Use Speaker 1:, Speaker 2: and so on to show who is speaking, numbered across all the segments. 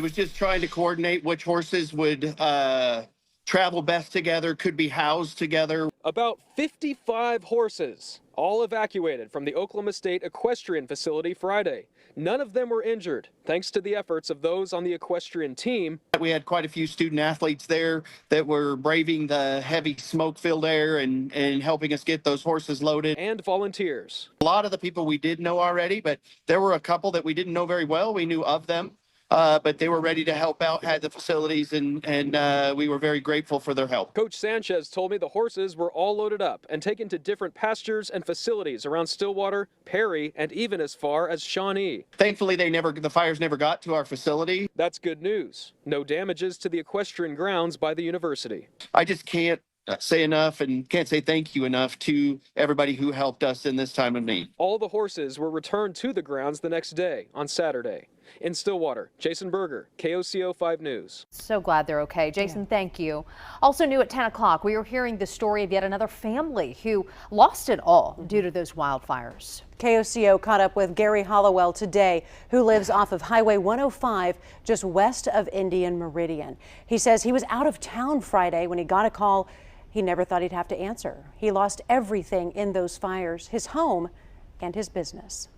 Speaker 1: It was just trying to coordinate which horses would travel best together, could be housed together.
Speaker 2: About 55 horses, all evacuated from the Oklahoma State Equestrian Facility Friday. None of them were injured, thanks to the efforts of those on the equestrian team.
Speaker 1: We had quite a few student athletes there that were braving the heavy smoke-filled air and helping us get those horses loaded.
Speaker 2: And volunteers.
Speaker 1: A lot of the people we did know already, but there were a couple that we didn't know very well. We knew of them. But they were ready to help out, had the facilities, and we were very grateful for their help.
Speaker 2: Coach Sanchez told me the horses were all loaded up and taken to different pastures and facilities around Stillwater, Perry, and even as far as Shawnee.
Speaker 1: Thankfully, the fires never got to our facility.
Speaker 2: That's good news. No damages to the equestrian grounds by the university.
Speaker 1: I just can't say enough and can't say thank you enough to everybody who helped us in this time of need.
Speaker 2: All the horses were returned to the grounds the next day on Saturday. In Stillwater, Jason Berger, KOCO 5 News.
Speaker 3: So glad they're okay. Jason, thank you. Also new at 10 o'clock, we are hearing the story of yet another family who lost it all due to those wildfires.
Speaker 4: KOCO caught up with Gary Hollowell today, who lives off of Highway 105, just west of Indian Meridian. He says he was out of town Friday when he got a call he never thought he'd have to answer. He lost everything in those fires, his home and his business.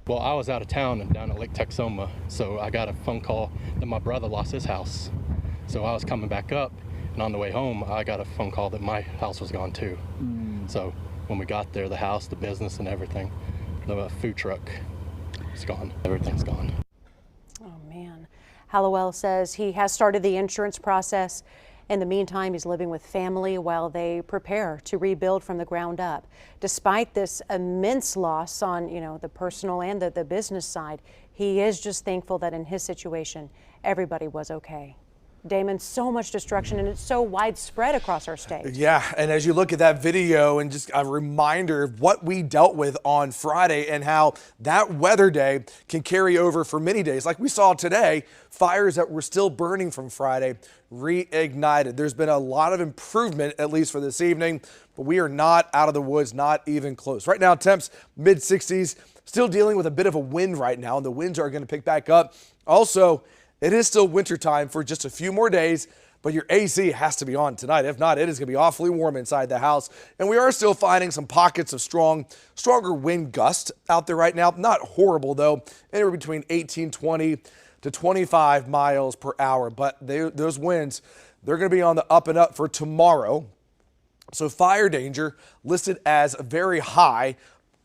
Speaker 5: Well, I was out of town and down at Lake Texoma, so I got a phone call that my brother lost his house. So I was coming back up, and on the way home, I got a phone call that my house was gone too. So when we got there, the house, the business, and everything, the food truck is gone. Everything's gone.
Speaker 4: Oh, man. Hallowell says he has started the insurance process. In the meantime, he's living with family while they prepare to rebuild from the ground up. Despite this immense loss on, the personal and the business side, he is just thankful that in his situation, everybody was okay. Damon, so much destruction, and it's so widespread across our state.
Speaker 6: Yeah, and as you look at that video, and just a reminder of what we dealt with on Friday and how that weather day can carry over for many days. Like we saw today, fires that were still burning from Friday reignited. There's been a lot of improvement, at least for this evening, but we are not out of the woods, not even close. Right now, temps mid-60s, still dealing with a bit of a wind right now, and the winds are going to pick back up. Also, it is still wintertime for just a few more days, but your AC has to be on tonight. If not, it is going to be awfully warm inside the house. And we are still finding some pockets of stronger wind gusts out there right now. Not horrible, though. Anywhere between 18, 20 to 25 miles per hour. But those winds, they're going to be on the up and up for tomorrow. So fire danger listed as very high.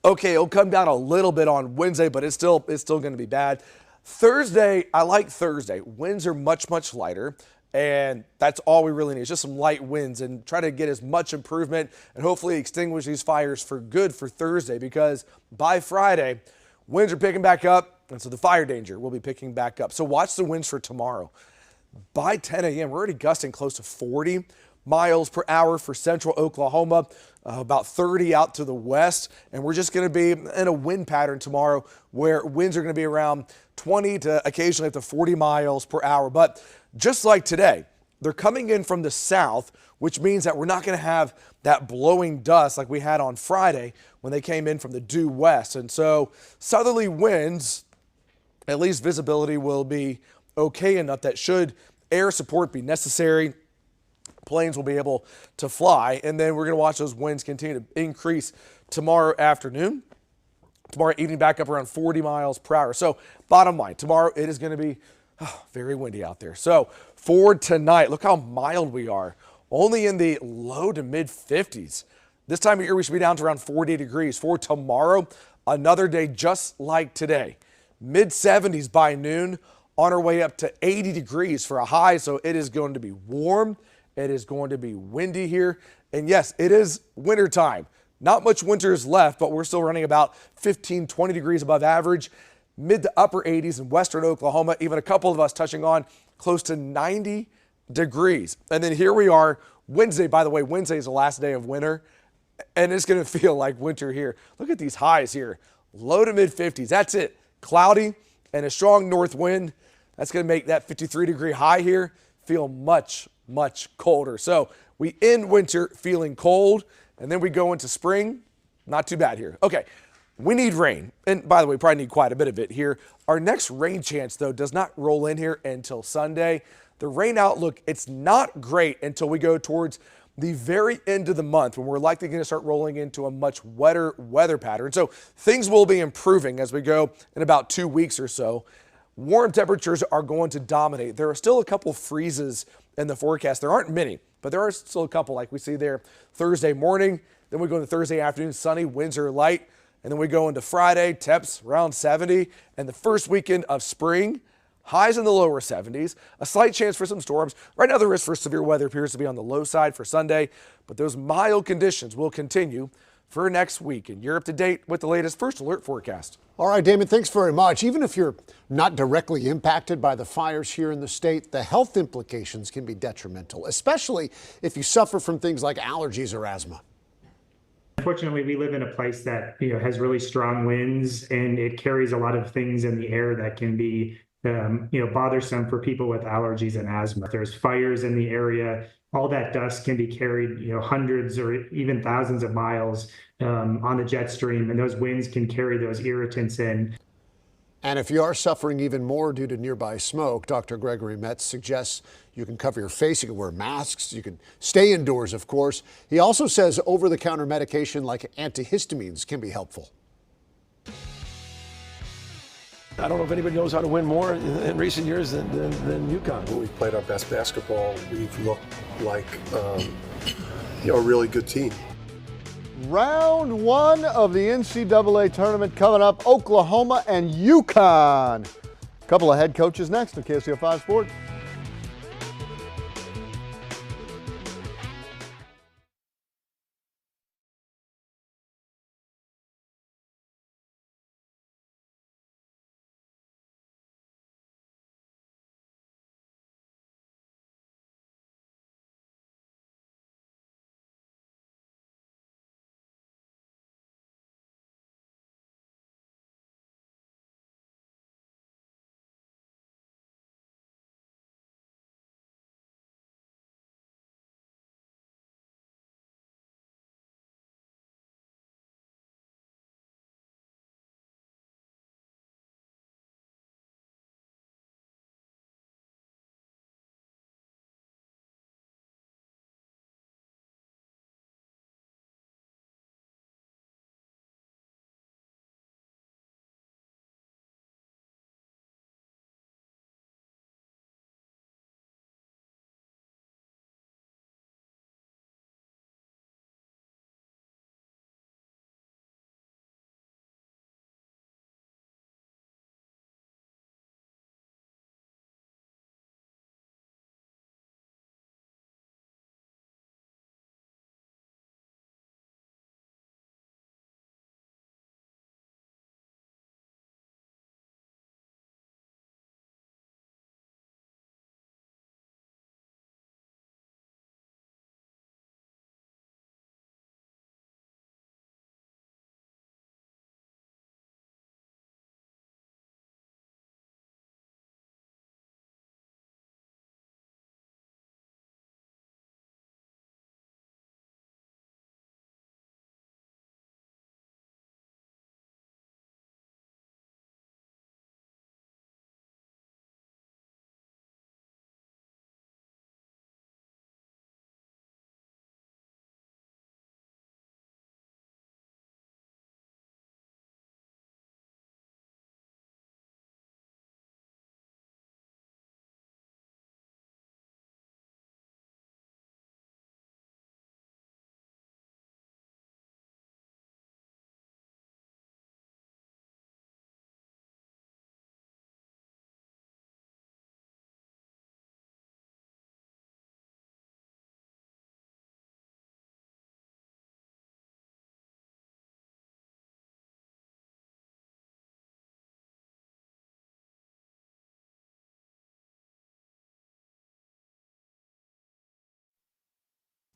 Speaker 6: Okay, it'll come down a little bit on Wednesday, but it's still going to be bad. Thursday, I like Thursday. Winds are much lighter, and that's all we really need. It's just some light winds, and try to get as much improvement and hopefully extinguish these fires for good for Thursday, because by Friday, winds are picking back up, and so the fire danger will be picking back up. So watch the winds for tomorrow. By 10 a.m., we're already gusting close to 40 miles per hour for central Oklahoma, about 30 out to the west. And we're just going to be in a wind pattern tomorrow where winds are going to be around 20 to occasionally up to 40 miles per hour. But just like today, they're coming in from the south, which means that we're not going to have that blowing dust like we had on Friday when they came in from the due west. And so southerly winds, at least visibility will be okay enough that should air support be necessary, planes will be able to fly. And then we're going to watch those winds continue to increase tomorrow afternoon. Tomorrow evening back up around 40 miles per hour. So bottom line, tomorrow it is going to be very windy out there. So for tonight, look how mild we are. Only in the low to mid 50s. This time of year we should be down to around 40 degrees. For tomorrow, another day just like today. Mid 70s by noon, on our way up to 80 degrees for a high. So it is going to be warm. It is going to be windy here. And yes, it is winter time. Not much winter is left, but we're still running about 15, 20 degrees above average. Mid to upper 80s in western Oklahoma. Even a couple of us touching on close to 90 degrees. And then here we are Wednesday. By the way, Wednesday is the last day of winter. And it's going to feel like winter here. Look at these highs here. Low to mid 50s. That's it. Cloudy and a strong north wind. That's going to make that 53-degree high here feel much colder. So we end winter feeling cold, and then we go into spring. Not too bad here. Okay, We need rain. And by the way, probably need quite a bit of it here. Our next rain chance, though, does not roll in here until Sunday. The rain outlook, it's not great until we go towards the very end of the month when we're likely going to start rolling into a much wetter weather pattern. So things will be improving as we go in about 2 weeks or so. Warm temperatures are going to dominate. There are still a couple freezes in the forecast. There aren't many, but there are still a couple like we see there Thursday morning. Then we go into Thursday afternoon, sunny, winds are light. And then we go into Friday, temps around 70. And the first weekend of spring, highs in the lower 70s. A slight chance for some storms. Right now, the risk for severe weather appears to be on the low side for Sunday, but those mild conditions will continue for next week. And you're up to date with the latest First Alert forecast.
Speaker 7: All right, Damon, thanks very much. Even if you're not directly impacted by the fires here in the state, the health implications can be detrimental, especially if you suffer from things like allergies or asthma.
Speaker 8: Unfortunately, we live in a place that has really strong winds, and it carries a lot of things in the air that can be bothersome for people with allergies and asthma. There's fires in the area. All that dust can be carried, hundreds or even thousands of miles on the jet stream, and those winds can carry those irritants in.
Speaker 7: And if you are suffering even more due to nearby smoke, Dr. Gregory Metz suggests you can cover your face, you can wear masks, you can stay indoors, of course. He also says over-the-counter medication like antihistamines can be helpful.
Speaker 9: I don't know if anybody knows how to win more in recent years than UConn.
Speaker 10: We've played our best basketball. We've looked like a really good team.
Speaker 11: Round one of the NCAA tournament coming up, Oklahoma and UConn. A couple of head coaches next on KSEL 5 Sports.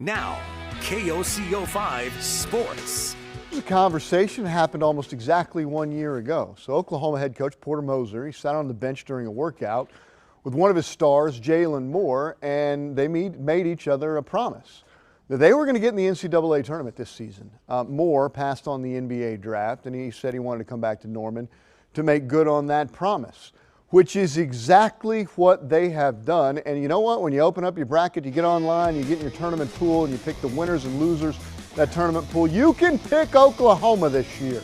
Speaker 12: Now, KOCO 5 Sports.
Speaker 11: The conversation happened almost exactly 1 year ago. So Oklahoma head coach Porter Moser, he sat on the bench during a workout with one of his stars, Jalen Moore, and they made each other a promise. that they were going to get in the NCAA tournament this season. Moore passed on the NBA draft, and he said he wanted to come back to Norman to make good on that promise, which is exactly what they have done. And you know what? When you open up your bracket, you get online, you get in your tournament pool, and you pick the winners and losers of that tournament pool, you can pick Oklahoma this year.